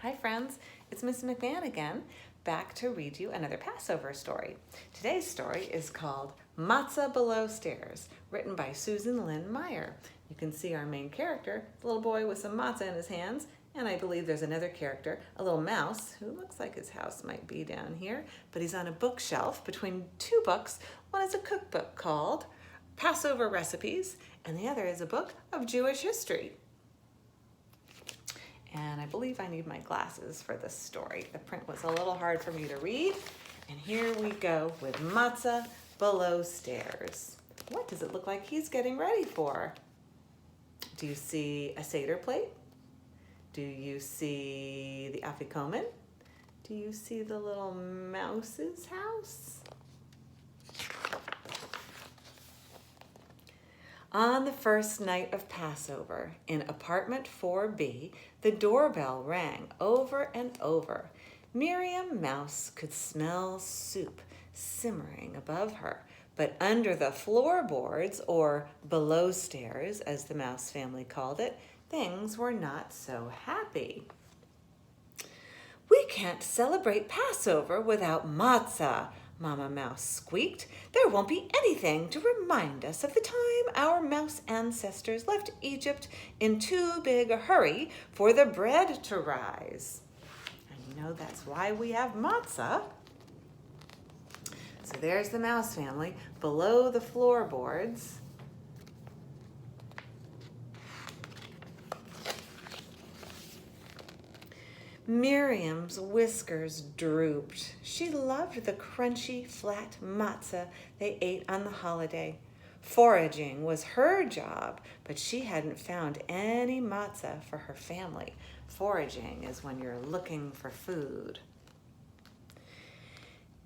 Hi friends, it's Miss McMahon again, back to read you another Passover story. Today's story is called Matzah Belowstairs, written by Lynne Meyer. You can see our main character, the little boy with some matzah in his hands, and I believe there's another character, a little mouse, who looks like his house might be down here, but he's on a bookshelf between two books. One is a cookbook called Passover Recipes, and the other is a book of Jewish history. And I believe I need my glasses for this story. The print was a little hard for me to read. And here we go with Matzah Belowstairs. What does it look like he's getting ready for? Do you see a Seder plate? Do you see the afikomen? Do you see the little mouse's house? On the first night of Passover, in apartment 4B, the doorbell rang over and over. Miriam Mouse could smell soup simmering above her, but under the floorboards, or Belowstairs, as the mouse family called it, things were not so happy. "We can't celebrate Passover without matzah," Mama Mouse squeaked. "There won't be anything to remind us of the time our mouse ancestors left Egypt in too big a hurry for the bread to rise." And you know that's why we have matzah. So there's the mouse family below the floorboards. Miriam's whiskers drooped. She loved the crunchy, flat matzah they ate on the holiday. Foraging was her job, but she hadn't found any matzah for her family. Foraging is when you're looking for food.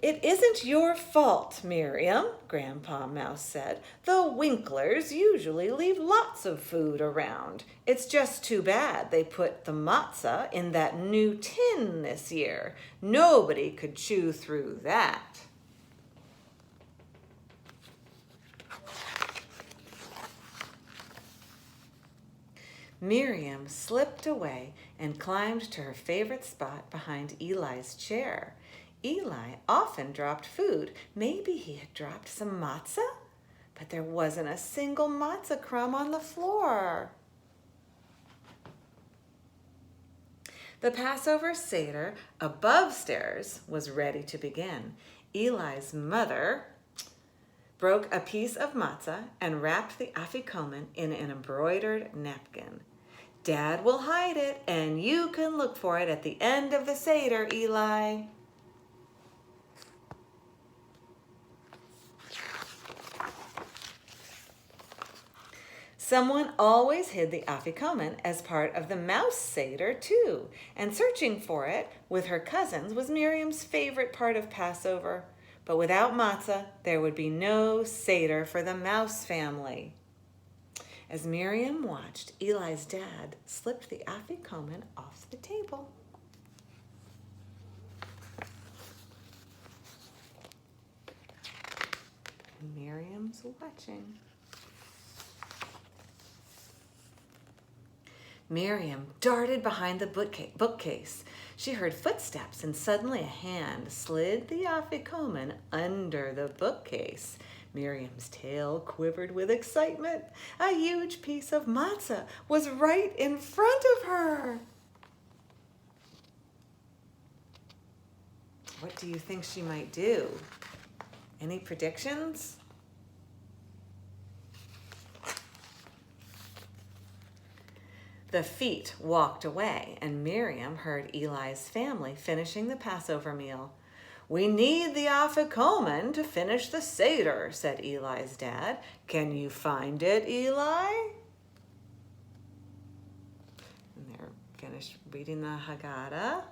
"It isn't your fault, Miriam," Grandpa Mouse said. "The Winklers usually leave lots of food around. It's just too bad they put the matzah in that new tin this year. Nobody could chew through that." Miriam slipped away and climbed to her favorite spot behind Eli's chair. Eli often dropped food. Maybe he had dropped some matzah, but there wasn't a single matzah crumb on the floor. The Passover Seder above stairs was ready to begin. Eli's mother broke a piece of matzah and wrapped the afikomen in an embroidered napkin. "Dad will hide it, and you can look for it at the end of the Seder, Eli." Someone always hid the afikomen as part of the mouse Seder too, and searching for it with her cousins was Miriam's favorite part of Passover. But without matzah, there would be no Seder for the mouse family. As Miriam watched, Eli's dad slipped the afikomen off the table. Miriam's watching. Miriam darted behind the bookcase. She heard footsteps, and suddenly a hand slid the afikomen under the bookcase. Miriam's tail quivered with excitement. A huge piece of matzah was right in front of her. What do you think she might do? Any predictions? The feet walked away, and Miriam heard Eli's family finishing the Passover meal. "We need the afikomen to finish the Seder," said Eli's dad. "Can you find it, Eli?" And they're finished reading the Haggadah.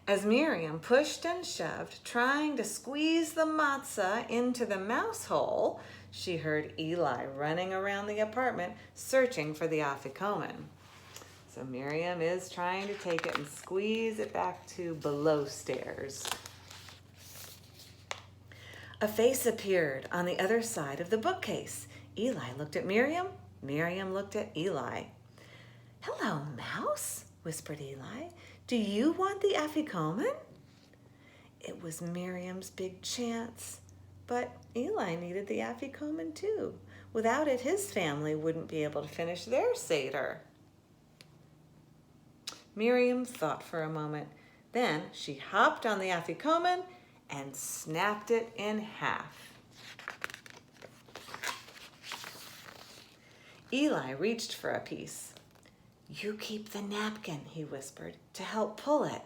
As Miriam pushed and shoved, trying to squeeze the matzah into the mouse hole, she heard Eli running around the apartment searching for the afikomen. So Miriam is trying to take it and squeeze it back to Belowstairs. A face appeared on the other side of the bookcase. Eli looked at Miriam. Miriam looked at Eli. "Hello, Mouse," whispered Eli. "Do you want the afikoman?" It was Miriam's big chance. But Eli needed the afikoman too. Without it, his family wouldn't be able to finish their Seder. Miriam thought for a moment. Then she hopped on the afikoman and snapped it in half. Eli reached for a piece. "You keep the napkin," he whispered, "to help pull it."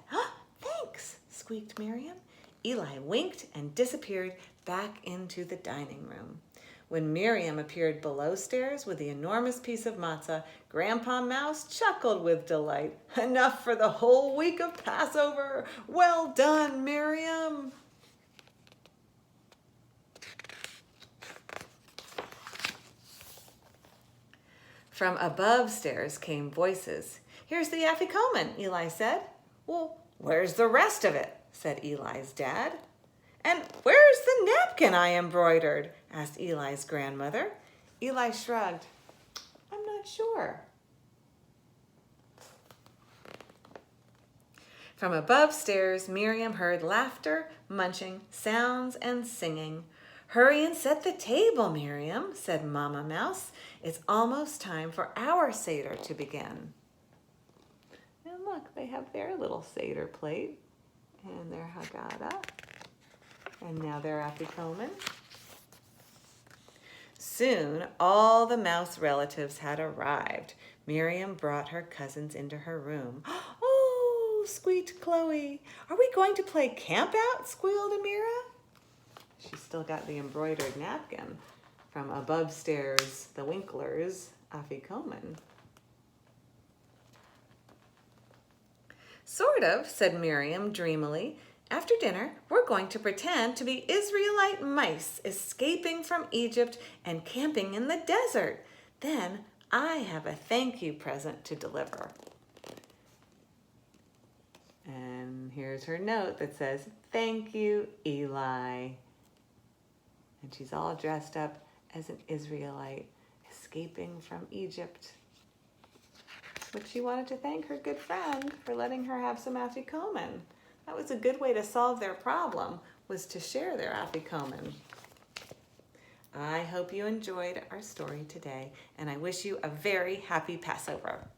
"Thanks," squeaked Miriam. Eli winked and disappeared back into the dining room. When Miriam appeared Belowstairs with the enormous piece of matzah, Grandpa Mouse chuckled with delight. "Enough for the whole week of Passover! Well done, Miriam!" From above stairs came voices. "Here's the afikoman," Eli said. "Well, where's the rest of it?" said Eli's dad. "And where's the napkin I embroidered?" asked Eli's grandmother. Eli shrugged. "I'm not sure." From above stairs, Miriam heard laughter, munching, sounds, and singing. "Hurry and set the table, Miriam," said Mama Mouse. "It's almost time for our Seder to begin." And look, they have their little Seder plate and their Haggadah. And now their afikoman. Soon, all the mouse relatives had arrived. Miriam brought her cousins into her room. "Oh," squeaked Chloe. "Are we going to play camp out?" squealed Amira. She still got the embroidered napkin from above stairs, the Winklers' afikoman. "Sort of," said Miriam dreamily. "After dinner, we're going to pretend to be Israelite mice escaping from Egypt and camping in the desert. Then I have a thank you present to deliver." And here's her note that says, "Thank you, Eli." And she's all dressed up as an Israelite escaping from Egypt. But she wanted to thank her good friend for letting her have some afikoman. That was a good way to solve their problem, was to share their afikoman. I hope you enjoyed our story today, and I wish you a very happy Passover.